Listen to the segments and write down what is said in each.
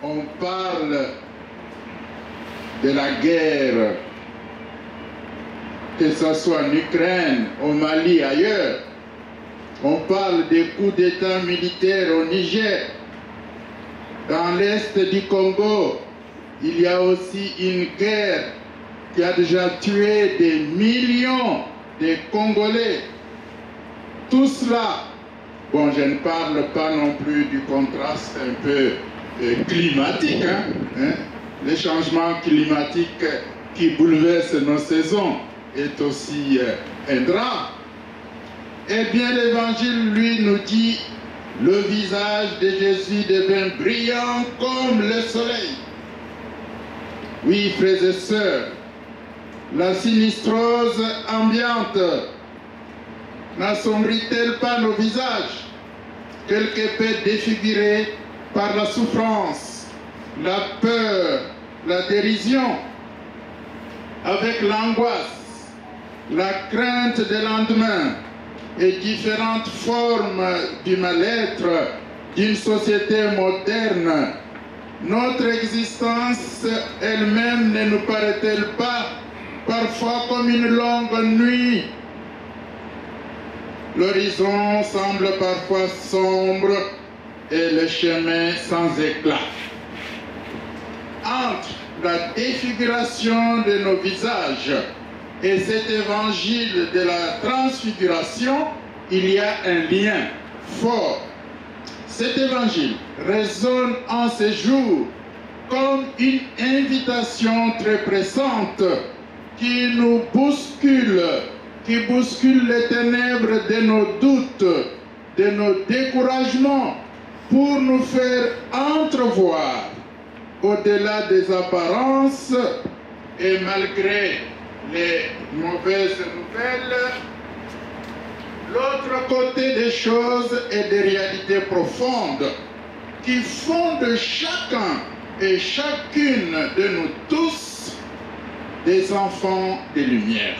on parle de la guerre, que ce soit en Ukraine, au Mali, ailleurs. On parle des coups d'État militaires au Niger. Dans l'est du Congo, il y a aussi une guerre qui a déjà tué des millions de Congolais. Tout cela, bon, je ne parle pas non plus du contraste un peu climatique, le changement climatique qui bouleverse nos saisons est aussi un drame. Eh bien, l'Évangile, lui, nous dit le visage de Jésus devint brillant comme le soleil. Oui, frères et sœurs, la sinistrose ambiante n'assombrit-elle pas nos visages, quelque peu défigurés par la souffrance, la peur, la dérision, avec l'angoisse, la crainte des lendemains et différentes formes du mal-être d'une société moderne? Notre existence elle-même ne nous paraît-elle pas parfois comme une longue nuit? L'horizon semble parfois sombre et le chemin sans éclat. Entre la défiguration de nos visages et cet évangile de la transfiguration, il y a un lien fort. Cet évangile résonne en ces jours comme une invitation très pressante qui nous bouscule, qui bouscule les ténèbres de nos doutes, de nos découragements, pour nous faire entrevoir au-delà des apparences et malgré les mauvaises nouvelles, l'autre côté des choses et des réalités profondes qui font de chacun et chacune de nous tous des enfants de lumière.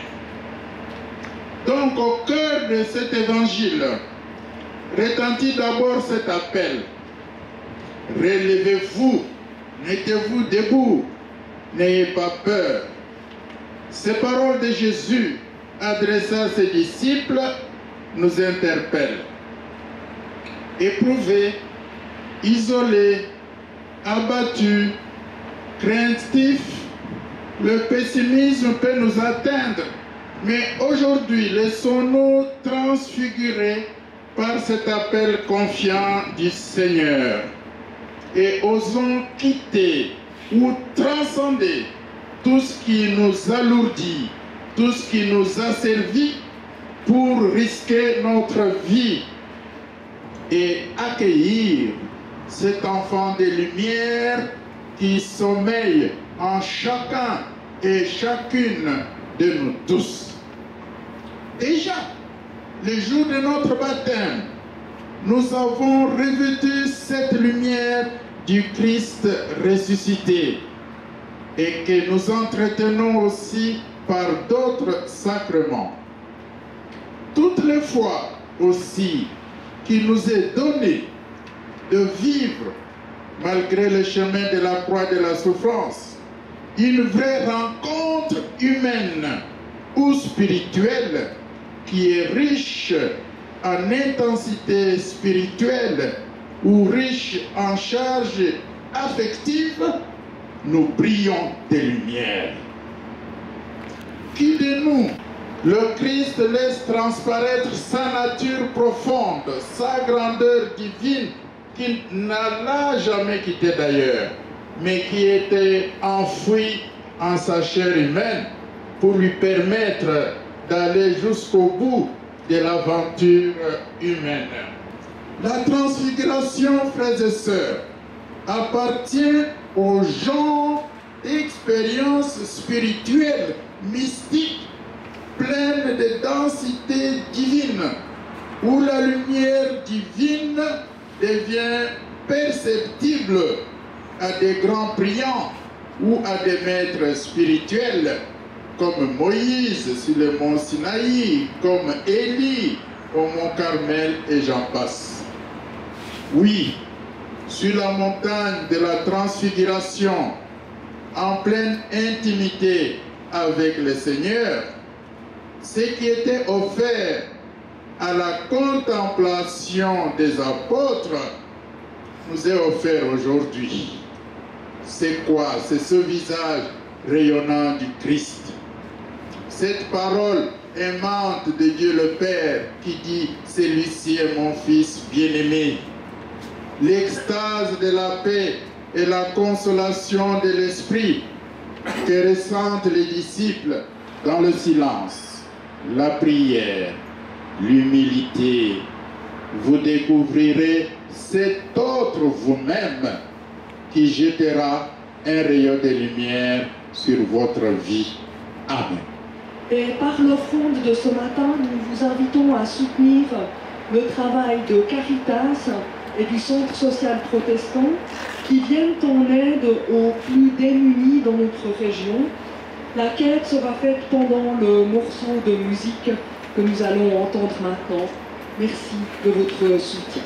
Donc au cœur de cet évangile retentit d'abord cet appel. Relevez-vous, mettez-vous debout, n'ayez pas peur. Ces paroles de Jésus adressées à ses disciples nous interpellent. Éprouvés, isolés, abattus, craintifs, le pessimisme peut nous atteindre. Mais aujourd'hui, laissons-nous transfigurer par cet appel confiant du Seigneur et osons quitter ou transcender tout ce qui nous alourdit, tout ce qui nous asservit pour risquer notre vie et accueillir cet enfant de lumière qui sommeille en chacun et chacune de nous tous. Déjà, le jour de notre baptême, nous avons revêtu cette lumière du Christ ressuscité et que nous entretenons aussi par d'autres sacrements. Toutes les fois aussi qu'il nous est donné de vivre, malgré le chemin de la croix de la souffrance, une vraie rencontre humaine ou spirituelle qui est riche en intensité spirituelle ou riche en charge affective, nous brillons de lumière. Qui de nous, le Christ laisse transparaître sa nature profonde, sa grandeur divine, qui ne l'a jamais quitté d'ailleurs, mais qui était enfouie en sa chair humaine pour lui permettre d'aller jusqu'au bout de l'aventure humaine. La transfiguration, frères et sœurs, appartient au genre d'expérience spirituelle, mystique, pleine de densité divine, où la lumière divine devient perceptible à des grands priants ou à des maîtres spirituels, comme Moïse sur le mont Sinaï, comme Élie au mont Carmel et j'en passe. Oui, sur la montagne de la transfiguration, en pleine intimité avec le Seigneur, ce qui était offert à la contemplation des apôtres nous est offert aujourd'hui. C'est quoi? C'est ce visage rayonnant du Christ. Cette parole aimante de Dieu le Père qui dit « Celui-ci est mon Fils bien-aimé ». L'extase de la paix et la consolation de l'Esprit que ressentent les disciples dans le silence, la prière, l'humilité. Vous découvrirez cet autre vous-même qui jettera un rayon de lumière sur votre vie. Amen. Et par l'offrande de ce matin, nous vous invitons à soutenir le travail de Caritas et du Centre social protestant qui viennent en aide aux plus démunis dans notre région. La quête sera faite pendant le morceau de musique que nous allons entendre maintenant. Merci de votre soutien.